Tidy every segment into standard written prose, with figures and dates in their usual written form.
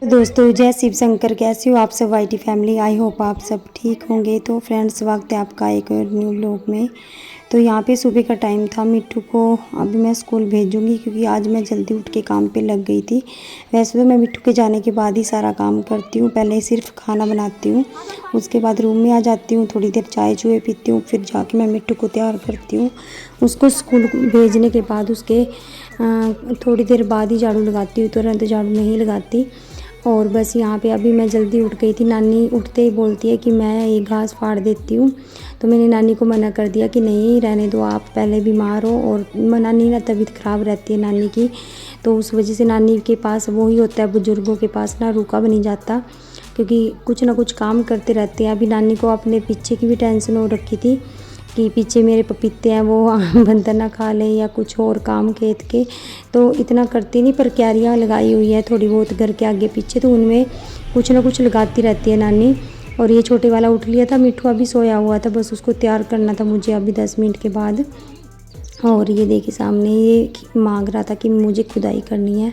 दोस्तों जय शिव शंकर, कैसे हो आप सब वाईटी फैमिली। आई होप आप सब ठीक होंगे। तो फ्रेंड्स, वक्त है आपका एक और न्यू ब्लॉग में। तो यहाँ पे सुबह का टाइम था। मिट्टू को अभी मैं स्कूल भेजूंगी क्योंकि आज मैं जल्दी उठ के काम पे लग गई थी। वैसे तो मैं मिट्टू के जाने के बाद ही सारा काम करती हूँ। पहले सिर्फ खाना बनाती हूँ, उसके बाद रूम में आ जाती हूँ, थोड़ी देर चाय चूहे पीती हूँ, फिर जाके मैं मिट्टू को तैयार करती हूँ। उसको स्कूल भेजने के बाद उसके थोड़ी देर बाद ही झाड़ू लगाती हूँ, तुरंत झाड़ू नहीं लगाती। और बस यहाँ पे अभी मैं जल्दी उठ गई थी। नानी उठते ही बोलती है कि मैं ये घास फाड़ देती हूँ। तो मैंने नानी को मना कर दिया कि नहीं रहने दो, आप पहले बीमार हो और नानी ना तबीयत ख़राब रहती है नानी की। तो उस वजह से नानी के पास वो ही होता है, बुज़ुर्गों के पास ना रुका भी नहीं जाता क्योंकि कुछ ना कुछ काम करते रहते हैं। अभी नानी को अपने पीछे की भी टेंशन हो रखी थी कि पीछे मेरे पपीते हैं वो बंदर ना खा लें या कुछ और काम खेत के। तो इतना करती नहीं, पर क्यारियाँ लगाई हुई है थोड़ी बहुत घर के आगे पीछे, तो उनमें कुछ ना कुछ लगाती रहती है नानी। और ये छोटे वाला उठ लिया था, मिट्टू अभी सोया हुआ था, बस उसको तैयार करना था मुझे अभी 10 मिनट के बाद। और ये देखिए सामने ये मांग रहा था कि मुझे खुदाई करनी है।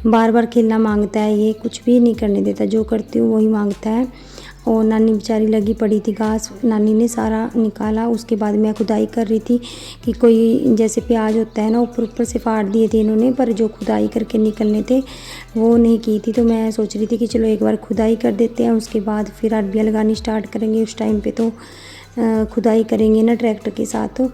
बार बार खेलना मांगता है, ये कुछ भी नहीं करने देता, जो करती हूँ वही मांगता है। और नानी बेचारी लगी पड़ी थी, घास नानी ने सारा निकाला। उसके बाद मैं खुदाई कर रही थी कि कोई जैसे प्याज होता है ना, ऊपर ऊपर से फाड़ दिए थे इन्होंने, पर जो खुदाई करके निकलने थे वो नहीं की थी। तो मैं सोच रही थी कि चलो एक बार खुदाई कर देते हैं, उसके बाद फिर अरबिया लगानी स्टार्ट करेंगे। उस टाइम पे तो खुदाई करेंगे ना ट्रैक्टर के साथ, तो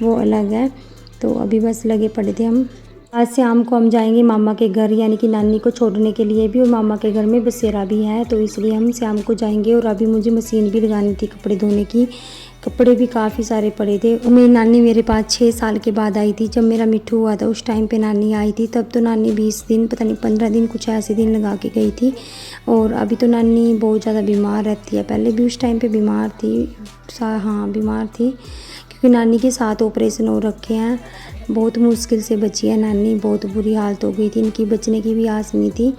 वो अलग है। तो अभी बस लगे पड़े थे हम। आज शाम को हम जाएंगे मामा के घर, यानी कि नानी को छोड़ने के लिए भी, और मामा के घर में बसेरा भी है, तो इसलिए हम शाम को जाएंगे। और अभी मुझे मशीन भी लगानी थी कपड़े धोने की, कपड़े भी काफ़ी सारे पड़े थे। मेरी नानी मेरे पास 6 साल के बाद आई थी, जब मेरा मिट्टू हुआ था उस टाइम पे नानी आई थी। तब तो नानी 20 दिन पता नहीं 15 दिन कुछ ऐसे दिन लगा के गई थी। और अभी तो नानी बहुत ज़्यादा बीमार रहती है, पहले भी उस टाइम पर बीमार थी। हाँ बीमार थी, क्योंकि नानी के 7 ऑपरेशन हो रखे हैं। बहुत मुश्किल से बची है नानी, बहुत बुरी हालत हो गई थी, इनकी बचने की भी आस नहीं थी।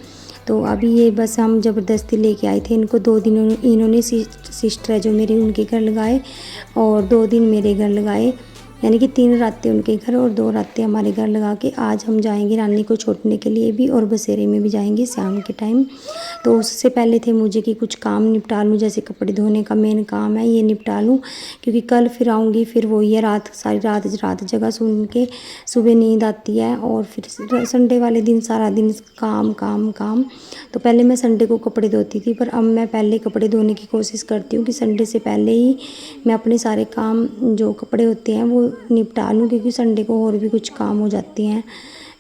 तो अभी ये बस हम ज़बरदस्ती लेके आए थे इनको। 2 दिन इन्होंने सिस्टर है जो मेरी उनके घर लगाए, और 2 दिन मेरे घर लगाए, यानी कि 3 रातें उनके घर और 2 रातें हमारे घर लगा के आज हम जाएंगे नानी को छोड़ने के लिए भी, और बसेरे में भी जाएंगे शाम के टाइम। तो उससे पहले थे मुझे कि कुछ काम निपटा लूँ, जैसे कपड़े धोने का मेन काम है ये निपटा लूँ, क्योंकि कल फिर आऊँगी, फिर वही है रात सारी रात जगह सुन के सुबह नींद आती है। और फिर संडे वाले दिन सारा दिन काम काम काम। तो पहले मैं संडे को कपड़े धोती थी, पर अब मैं पहले कपड़े धोने की कोशिश करती हूँ कि संडे से पहले ही मैं अपने सारे काम जो कपड़े होते हैं वो निपटा लूँ, क्योंकि संडे को और भी कुछ काम हो जाते हैं,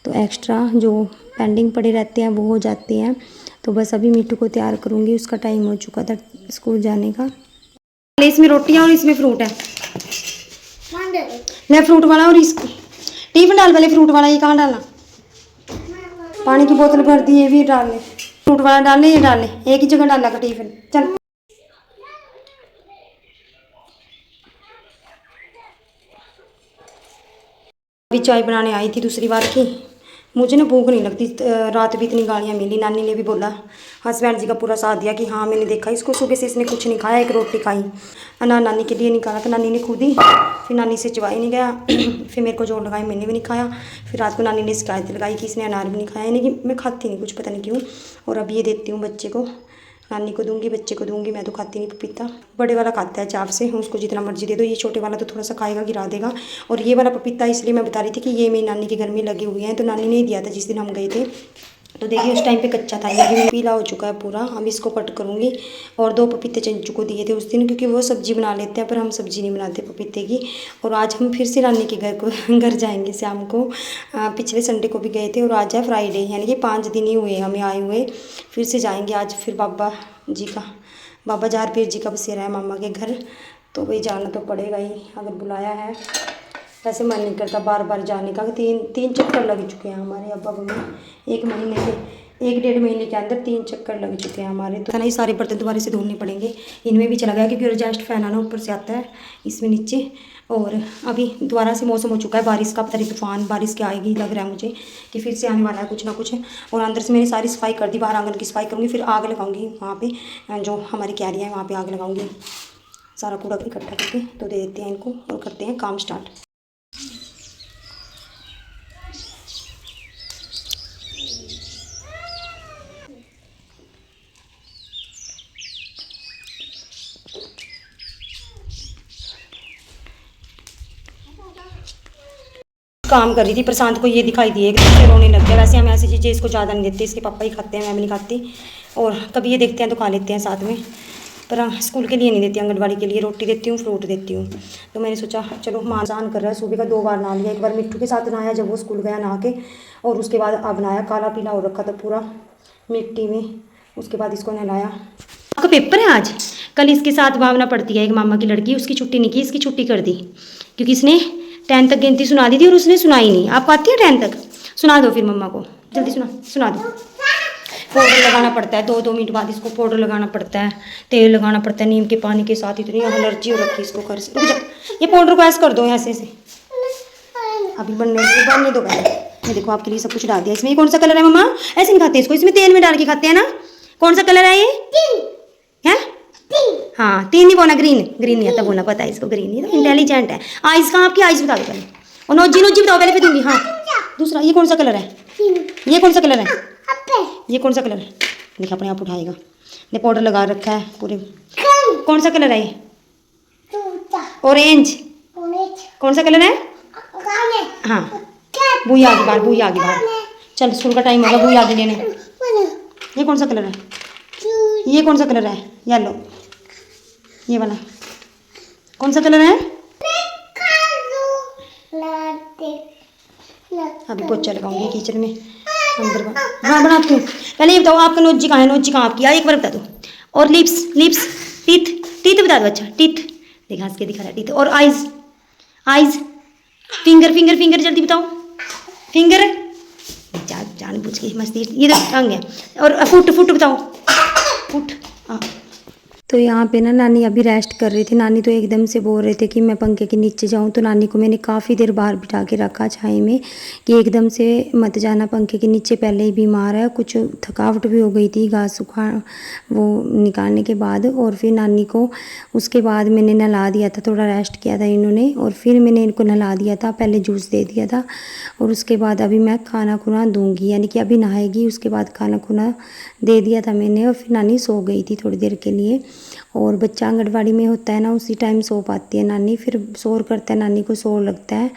तो एक्स्ट्रा जो पेंडिंग पड़े रहते हैं वो हो जाते हैं। तो बस अभी मिट्टू को तैयार करूँगी, उसका टाइम हो चुका था स्कूल जाने का। इसमें रोटियाँ और इसमें फ्रूट है, ले फ्रूट वाला, और इस टिफिन डाल पहले फ्रूट वाला। ये कहाँ डालना, पानी की बोतल भर दी, ये भी डाल ले, फ्रूट वाला डाल ले, ये डाल ले, एक ही जगह डालना का टिफिन। चल अभी चाय बनाने आई थी दूसरी बार की। मुझे ना भूख नहीं लगती, रात भी इतनी गालियाँ मिली। नानी ने भी बोला, हस्बैंड जी का पूरा साथ दिया कि हाँ मैंने देखा इसको सुबह से इसने कुछ नहीं खाया, एक रोटी खाई ना, नानी के लिए निकाला था नानी ने खुद ही, फिर नानी से चबाई नहीं गया। फिर मेरे को जोर लगाई, मैंने भी नहीं खाया। फिर रात को नानी ने शिकायत लगाई कि इसने अनार भी नहीं खाया, यानी कि मैं खाती नहीं कुछ, पता नहीं क्यों। और अब ये देती हूँ बच्चे को, नानी को दूंगी, बच्चे को दूंगी, मैं तो खाती नहीं पपीता। बड़े वाला खाता है चाव से, उसको जितना मर्जी दे दो। ये छोटे वाला तो थोड़ा सा खाएगा, गिरा देगा। और ये वाला पपीता इसलिए मैं बता रही थी कि ये मेरी नानी के घर में लगे हुए हैं, तो नानी ने ही दिया था जिस दिन हम गए थे। तो देखिए उस टाइम पे कच्चा था, ये भी पीला हो चुका है पूरा। अब इसको कट करूँगी। और 2 पपीते चंचू को दिए थे उस दिन, क्योंकि वो सब्जी बना लेते हैं, पर हम सब्जी नहीं बनाते पपीते की। और आज हम फिर से नानी के घर जाएंगे शाम को। पिछले संडे को भी गए थे, और आज है फ्राइडे, यानी कि 5 दिन ही हुए हमें आए हुए। फिर से जाएंगे आज, फिर बाबा जार पीर जी का बसेरा है मामा के घर, तो भाई जाना तो पड़ेगा ही, अगर बुलाया है। वैसे मन नहीं करता बार बार जाने का, 3 चक्कर लग चुके हैं हमारे अब में, 1 महीने के 1 डेढ़ महीने के अंदर 3 चक्कर लग चुके हैं हमारे। तो ना ये सारे बर्तन दोबारा से धोने पड़ेंगे। इनमें भी चला गया, क्योंकि एडजस्ट फैन आना ऊपर से आता है इसमें नीचे। और अभी दोबारा से मौसम हो चुका है बारिश का, पता नहीं तूफान बारिश के आएगी, लग रहा है मुझे कि फिर से आने वाला है कुछ ना कुछ। और अंदर से मैंने सारी सफाई कर दी, बाहर आंगन की सफाई करूँगी, फिर आग लगाऊंगी वहाँ पे जो हमारी क्यारियाँ हैं वहाँ पे आग लगाऊंगी, सारा कूड़ा इकट्ठा करके। तो दे देते हैं इनको और करते हैं काम स्टार्ट। काम कर रही थी, प्रशांत को ये दिखाई दिए कि बच्चे रोने लग गया। वैसे हम ऐसी चीज़ें इसको ज़्यादा नहीं देते, इसके पापा ही खाते हैं, मैं भी नहीं खाती, और कभी ये देखते हैं तो खा लेते हैं साथ में, पर स्कूल के लिए नहीं देती, आंगनबाड़ी के लिए रोटी देती हूँ, फ्रूट देती हूँ। तो मैंने सोचा चलो माँ आसान कर रहा है, सुबह का 2 बार नहा लिया, एक बार मिट्टू के साथ नहाया जब वो स्कूल गया नहा के, और उसके बाद अब नहाया, काला पीला हो रखा था पूरा मिट्टी में, उसके बाद इसको नहलाया। आपका पेपर है आज, कल इसके साथ भावना पढ़ती है, एक मामा की लड़की, उसकी छुट्टी नहीं की, इसकी छुट्टी कर दी क्योंकि इसने 10 तक गिनती सुना दी थी और उसने सुनाई नहीं। आपको आती है 10 तक? सुना दो फिर मम्मा को, जल्दी सुना दो। पाउडर लगाना पड़ता है, 2-2 मिनट बाद इसको पाउडर लगाना पड़ता है, तेल लगाना पड़ता है नीम के पानी के साथ। इतनी एलर्जी हो रखी है इसको घर से। रुक जा, ये पाउडर को ऐसे कर दो, ऐसे ऐसे, अभी बनने दो पहले। ये देखो आपके लिए सब कुछ डाल दिया इसमें। ये कौन सा कलर है मम्मा? ऐसे नहीं खाते इसको, इसमें तेल में डाल के खाते हैं ना। कौन सा कलर है ये? है? हाँ 3 नहीं बोला, ग्रीन नहीं आता बोलना, पता है इसको ग्रीन। ये तो इंटेलिजेंट है। आइज कहाँ आपकी? आइज बता दो पहले, और नोजी बताओ पहले, फिर दूंगी। हाँ दूसरा, ये कौन सा कलर है? ये कौन सा कलर है? ये कौन सा कलर है? देखा अपने आप उठाएगा। ये पाउडर लगा रखा है पूरे। कौन सा कलर है ये? ऑरेंज। कौन सा कलर है? हाँ बुई आ गई बाहर। चल स्कूल का टाइम होगा, बुई आ गई लेने। ये कौन सा कलर है? ये कौन सा कलर है? येलो। ये वाला कौन सा कलर है? अभी पोछा लगाऊंगी किचन में अंदर। हाँ बनाती हूँ। पहले ये बताओ आपका नोजी कहाँ है? नोजी कहाँ आपकी? एक बार बता दो। और लिप्स टीथ बता दो। अच्छा टीथ देखा, हंस के दिखा रहा है टीथ। और आइज फिंगर जल्दी बताओ। फिंगर जान पूछ के मस्ती, ये तो टंग है। और फुट बताओ। फुट। हाँ तो यहाँ पे ना नानी अभी रेस्ट कर रही थी। नानी तो एकदम से बोल रहे थे कि मैं पंखे के नीचे जाऊँ, तो नानी को मैंने काफ़ी देर बाहर बिठा के रखा छाई में कि एकदम से मत जाना पंखे के नीचे, पहले ही बीमार है। कुछ थकावट भी हो गई थी घास सूखा वो निकालने के बाद। और फिर नानी को उसके बाद मैंने नहला दिया था, थोड़ा रेस्ट किया था इन्होंने, और फिर मैंने इनको नहला दिया था, पहले जूस दे दिया था। और उसके बाद अभी मैं खाना खुना दूँगी, यानी कि अभी नहाएगी, उसके बाद खाना खुना दे दिया था मैंने। और फिर नानी सो गई थी थोड़ी देर के लिए। और बच्चा आंगनबाड़ी में होता है ना, उसी टाइम सो पाती है नानी, फिर शोर करता है, नानी को शोर लगता है।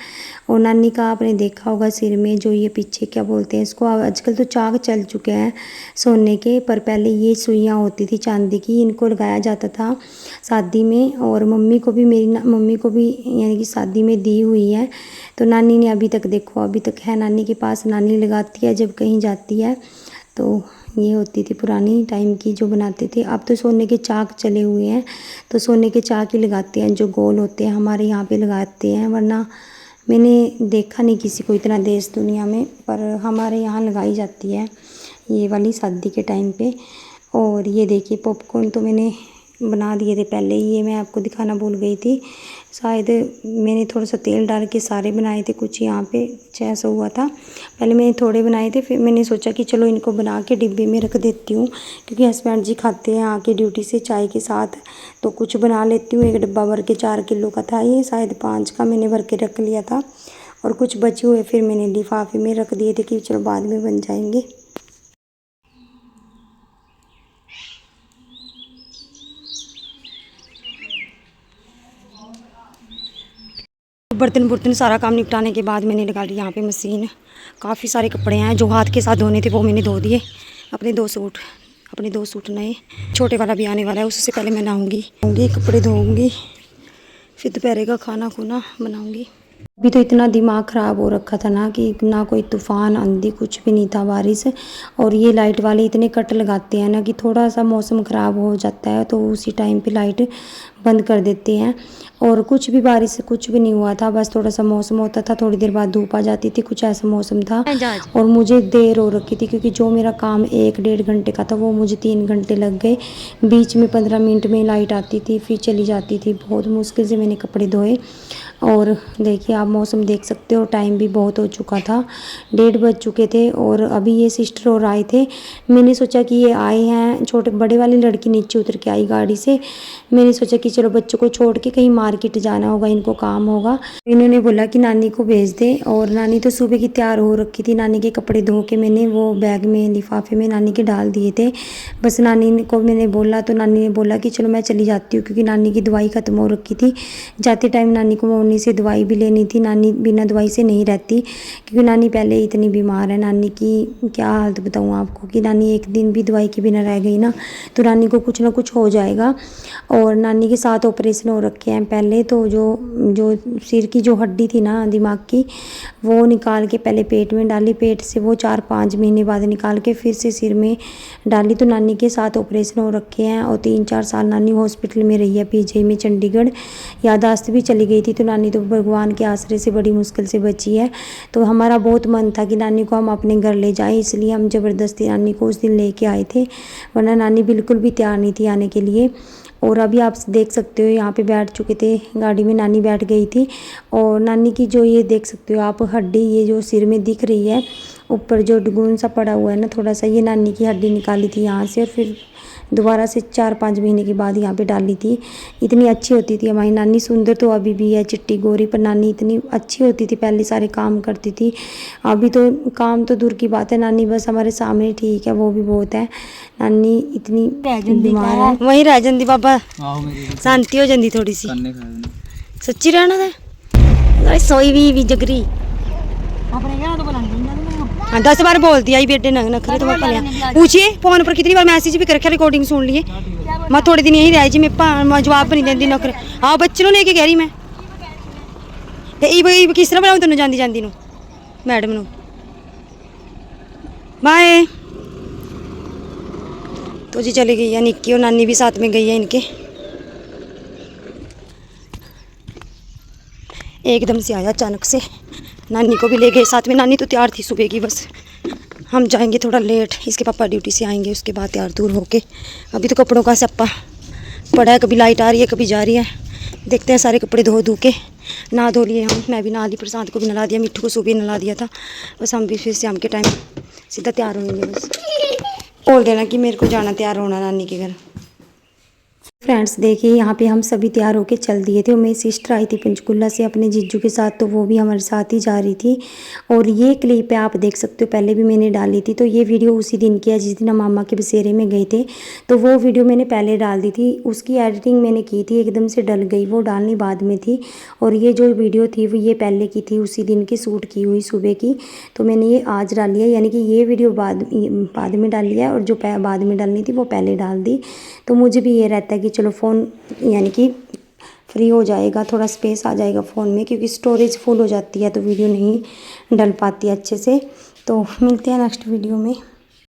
और नानी का आपने देखा होगा सिर में जो ये पीछे क्या बोलते हैं इसको, आजकल तो चाक चल चुके हैं सोने के, पर पहले ये सुइयाँ होती थी चांदी की, इनको लगाया जाता था शादी में। और मम्मी को भी, मेरी मम्मी को भी यानी कि शादी में दी हुई है। तो नानी ने अभी तक देखो, अभी तक है नानी के पास, नानी लगाती है जब कहीं जाती है। तो ये होती थी पुरानी टाइम की जो बनाते थे। अब तो सोने के चाक चले हुए हैं, तो सोने के चाक ही लगाते हैं जो गोल होते हैं, हमारे यहाँ पे लगाते हैं, वरना मैंने देखा नहीं किसी को इतना देश दुनिया में, पर हमारे यहाँ लगाई जाती है ये वाली शादी के टाइम पे। और ये देखिए पॉपकॉर्न तो मैंने बना दिए थे पहले ही, ये मैं आपको दिखाना भूल गई थी। शायद मैंने थोड़ा सा तेल डाल के सारे बनाए थे, कुछ यहाँ पे ऐसा हुआ था। पहले मैंने थोड़े बनाए थे, फिर मैंने सोचा कि चलो इनको बना के डिब्बे में रख देती हूँ, क्योंकि हस्बैंड जी खाते हैं आके ड्यूटी से चाय के साथ, तो कुछ बना लेती हूँ। एक डब्बा भर के 4 किलो का था ये, शायद 5 का मैंने भर के रख लिया था, और कुछ बचे हुए फिर मैंने लिफाफे में रख दिए थे कि चलो बाद में बन जाएंगे। बर्तन सारा काम निपटाने के बाद मैंने लगा ली यहाँ पे मशीन। काफ़ी सारे कपड़े हैं जो हाथ के साथ धोने थे, वो मैंने धो दिए। अपने दो सूट नए, छोटे वाला भी आने वाला है, उससे पहले मैं नहाऊंगी, कपड़े धोऊंगी, फिर दोपहर का खाना खुना बनाऊंगी। अभी तो इतना दिमाग ख़राब हो रखा था ना कि ना कोई तूफ़ान आंधी कुछ भी नहीं था, बारिश। और ये लाइट वाले इतने कट लगाते हैं ना कि थोड़ा सा मौसम ख़राब हो जाता है तो उसी टाइम पे लाइट बंद कर देते हैं। और कुछ भी बारिश कुछ भी नहीं हुआ था, बस थोड़ा सा मौसम होता था, थोड़ी देर बाद धूप आ जाती थी, कुछ ऐसा मौसम था। और मुझे देर हो रखी थी क्योंकि जो मेरा काम 1-1.5 घंटे का था वो मुझे 3 घंटे लग गए। बीच में 15 मिनट में लाइट आती थी, फिर चली जाती थी। बहुत मुश्किल से मैंने कपड़े धोए। और देखिए आप मौसम देख सकते हो, टाइम भी बहुत हो चुका था, 1:30 बज चुके थे। और अभी ये सिस्टर और आए थे, मैंने सोचा कि ये आए हैं, छोटे बड़े वाली लड़की नीचे उतर के आई गाड़ी से। मैंने सोचा कि चलो बच्चों को छोड़ के कहीं मार्केट जाना होगा, इनको काम होगा। इन्होंने बोला कि नानी को भेज दे, और नानी तो सुबह की तैयार हो रखी थी। नानी के कपड़े धो के मैंने वो बैग में लिफाफे में नानी के डाल दिए थे। बस नानी को मैंने बोला तो नानी ने बोला कि चलो मैं चली जाती हूँ, क्योंकि नानी की दवाई ख़त्म हो रखी थी। जाते टाइम नानी को से दवाई भी लेनी थी, नानी बिना दवाई से नहीं रहती, क्योंकि नानी पहले इतनी बीमार है। नानी की क्या हालत बताऊँ आपको कि नानी एक दिन भी दवाई के बिना रह गई ना तो नानी को कुछ ना कुछ हो जाएगा। और नानी के 7 ऑपरेशन हो रखे हैं पहले। तो जो सिर की जो हड्डी थी ना दिमाग की, वो निकाल के पहले पेट में डाली, पेट से वो 4-5 महीने बाद निकाल के फिर से सिर में डाली। तो नानी के 7 ऑपरेशन हो रखे हैं और 3-4 साल नानी हॉस्पिटल में रही है पीजीआई में चंडीगढ़। याददाश्त भी चली गई थी, तो नानी तो भगवान के आसरे से बड़ी मुश्किल से बची है। तो हमारा बहुत मन था कि नानी को हम अपने घर ले जाएं, इसलिए हम ज़बरदस्ती नानी को उस दिन लेके आए थे, वरना नानी बिल्कुल भी तैयार नहीं थी आने के लिए। और अभी आप देख सकते हो यहाँ पे बैठ चुके थे गाड़ी में, नानी बैठ गई थी। और नानी की जो ये देख सकते हो आप हड्डी, ये जो सिर में दिख रही है ऊपर जो डगून सा पड़ा हुआ है ना थोड़ा सा, ये नानी की हड्डी निकाली थी यहाँ से और फिर दोबारा से 4-5 महीने के बाद यहाँ पे डाली थी। इतनी अच्छी होती थी हमारी नानी, सुंदर तो अभी भी है, चिट्टी गोरी, पर नानी इतनी अच्छी होती थी, पहले सारे काम करती थी। अभी तो काम तो दूर की बात है, नानी बस हमारे सामने ठीक है, वो भी बहुत है। नानी इतनी बीमार है, वहीं रह जाती बाबा, शांति हो जाती थोड़ी सी। सच्ची रहना था सोई भी जगरी 10 बार बोलती आई बेटे नखरे तो पूछिए फोन पर कितनी बार मैसेज भी करके रिकॉर्डिंग सुन लिए। मैं थोड़े दिन यही रह जी, मैं जवाब नहीं देती नखरे। हाँ बच्चे ने लेके कह रही मैं किस तरह बनाऊँ तेन जाती जाती मैडम नू बाय। तो जी चली गई है निक्की और नानी भी साथ में गई है इनके। एकदम से आया अचानक से, नानी को भी ले गए साथ में। नानी तो तैयार थी सुबह की, बस हम जाएंगे थोड़ा लेट, इसके पापा ड्यूटी से आएंगे उसके बाद तैयार दूर होके। अभी तो कपड़ों का सप्पा पड़ा है, कभी लाइट आ रही है कभी जा रही है। देखते हैं, सारे कपड़े धो धो के नहा धो लिए हम, मैं भी नहा ली, प्रशांत को भी नला दिया, मिट्टू को सुबह नला दिया था। बस हम भी फिर शाम के टाइम सीधा तैयार होंगे। बस बोल देना कि मेरे को जाना, तैयार होना नानी के घर। फ्रेंड्स देखिए यहाँ पे हम सभी तैयार होके चल दिए थे और मेरी सिस्टर आई थी पंचकुला से अपने जीजू के साथ, तो वो भी हमारे साथ ही जा रही थी। और ये क्लिप है आप देख सकते हो, पहले भी मैंने डाली थी। तो ये वीडियो उसी दिन की है जिस दिन हम मामा के बसेरे में गए थे, तो वो वीडियो मैंने पहले डाल दी थी। उसकी एडिटिंग मैंने की थी, एकदम से डल गई, वो डालनी बाद में थी। और ये जो वीडियो थी वो ये पहले की थी, उसी दिन की शूट की हुई सुबह की, तो मैंने ये आज डाली है। यानी कि ये वीडियो बाद में डाली है और जो बाद में डालनी थी वो पहले डाल दी। तो मुझे भी ये रहता है कि चलो फ़ोन यानी कि फ्री हो जाएगा, थोड़ा स्पेस आ जाएगा फ़ोन में, क्योंकि स्टोरेज फुल हो जाती है तो वीडियो नहीं डल पाती अच्छे से। तो मिलते हैं नेक्स्ट वीडियो में।